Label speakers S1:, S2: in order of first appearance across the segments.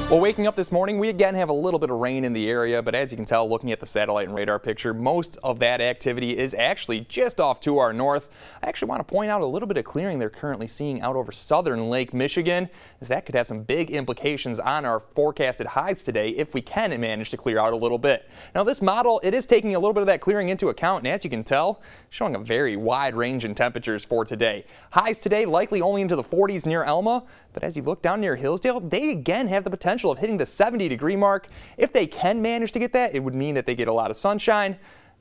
S1: Well, waking up this morning, we again have a little bit of rain in the area, but as you can tell, looking at the satellite and radar picture, most of that activity is actually just off to our north. I actually want to point out a little bit of clearing they're currently seeing out over southern Lake Michigan, as that could have some big implications on our forecasted highs today if we can manage to clear out a little bit. Now, this model, it is taking a little bit of that clearing into account, and as you can tell, showing a very wide range in temperatures for today. Highs today likely only into the 40s near Elma, but as you look down near Hillsdale, they again have the potential of hitting the 70-degree mark. If they can manage to get that, it would mean that they get a lot of sunshine.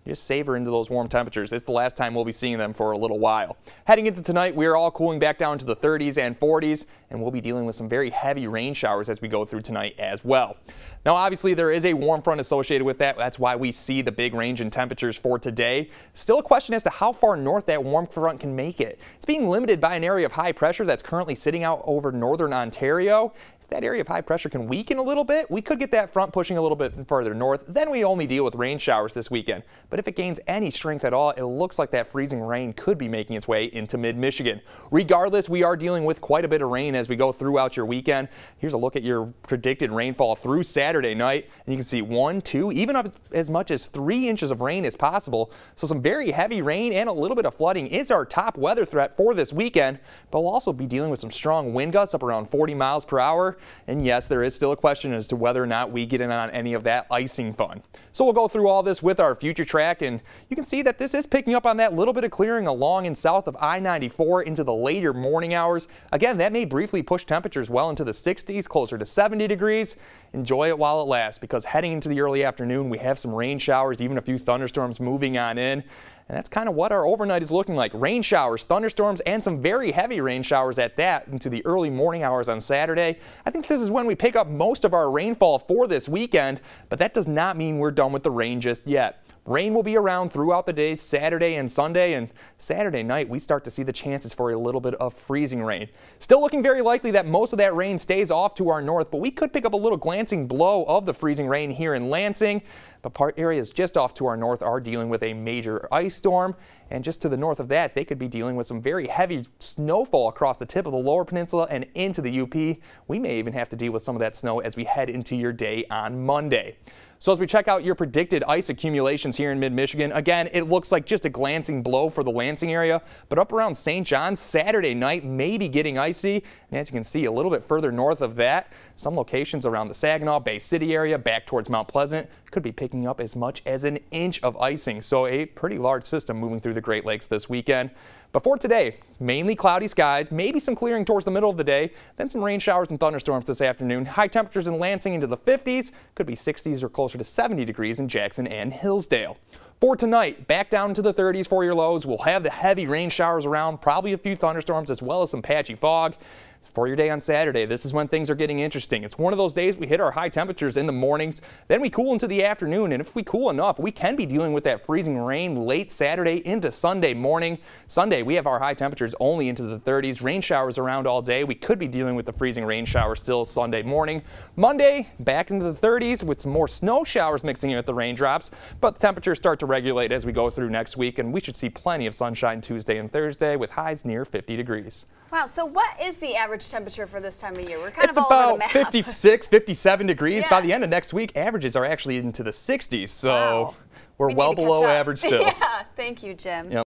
S1: Just savor into those warm temperatures. It's the last time we'll be seeing them for a little while. Heading into tonight, we are all cooling back down to the 30s and 40s, and we'll be dealing with some very heavy rain showers as we go through tonight as well. Now, obviously, there is a warm front associated with that. That's why we see the big range in temperatures for today. Still a question as to how far north that warm front can make it. It's being limited by an area of high pressure that's currently sitting out over northern Ontario. That area of high pressure can weaken a little bit. We could get that front pushing a little bit further north. Then we only deal with rain showers this weekend. But if it gains any strength at all, it looks like that freezing rain could be making its way into mid-Michigan. Regardless, we are dealing with quite a bit of rain as we go throughout your weekend. Here's a look at your predicted rainfall through Saturday night. And you can see 1, 2, even up as much as 3 inches of rain is possible. So some very heavy rain and a little bit of flooding is our top weather threat for this weekend. But we'll also be dealing with some strong wind gusts up around 40 miles per hour. And yes, there is still a question as to whether or not we get in on any of that icing fun. So we'll go through all this with our future track, and you can see that this is picking up on that little bit of clearing along and south of I-94 into the later morning hours. Again, that may briefly push temperatures well into the 60s, closer to 70 degrees. Enjoy it while it lasts, because heading into the early afternoon, we have some rain showers, even a few thunderstorms moving on in. And that's kind of what our overnight is looking like. Rain showers, thunderstorms, and some very heavy rain showers at that into the early morning hours on Saturday. I think this is when we pick up most of our rainfall for this weekend, but that does not mean we're done with the rain just yet. Rain will be around throughout the days Saturday and Sunday, and Saturday night we start to see the chances for a little bit of freezing rain. Still looking very likely that most of that rain stays off to our north, but we could pick up a little glancing blow of the freezing rain here in Lansing. But part areas just off to our north are dealing with a major ice storm, and just to the north of that, they could be dealing with some very heavy snowfall across the tip of the lower peninsula and into the UP. We may even have to deal with some of that snow as we head into your day on Monday. So as we check out your predicted ice accumulations here in mid-Michigan, again, it looks like just a glancing blow for the Lansing area, but up around St. John's Saturday night may be getting icy. And as you can see, a little bit further north of that, some locations around the Saginaw, Bay City area, back towards Mount Pleasant, could be picking up as much as an inch of icing. So a pretty large system moving through the Great Lakes this weekend. But for today, mainly cloudy skies, maybe some clearing towards the middle of the day, then some rain showers and thunderstorms this afternoon. High temperatures in Lansing into the 50s, could be 60s or closer to 70 degrees in Jackson and Hillsdale. For tonight, back down to the 30s for your lows. We'll have the heavy rain showers around, probably a few thunderstorms as well as some patchy fog. For your day on Saturday, this is when things are getting interesting. It's one of those days we hit our high temperatures in the mornings, then we cool into the afternoon, and if we cool enough, we can be dealing with that freezing rain late Saturday into Sunday morning. Sunday, we have our high temperatures only into the 30s, rain showers around all day. We could be dealing with the freezing rain showers still Sunday morning. Monday, back into the 30s with some more snow showers mixing in with the raindrops, but the temperatures start to regulate as we go through next week, and we should see plenty of sunshine Tuesday and Thursday with highs near 50 degrees.
S2: Wow, so what is the average temperature for this time of year? We're kind
S1: it's
S2: of all over the
S1: about
S2: map.
S1: 56, 57 degrees.
S2: Yeah.
S1: By the end of next week, averages are actually into the 60s, so
S2: Wow.
S1: we're
S2: We
S1: well
S2: need to
S1: below
S2: catch up.
S1: average still.
S2: Yeah, thank you, Jim.
S1: Yep.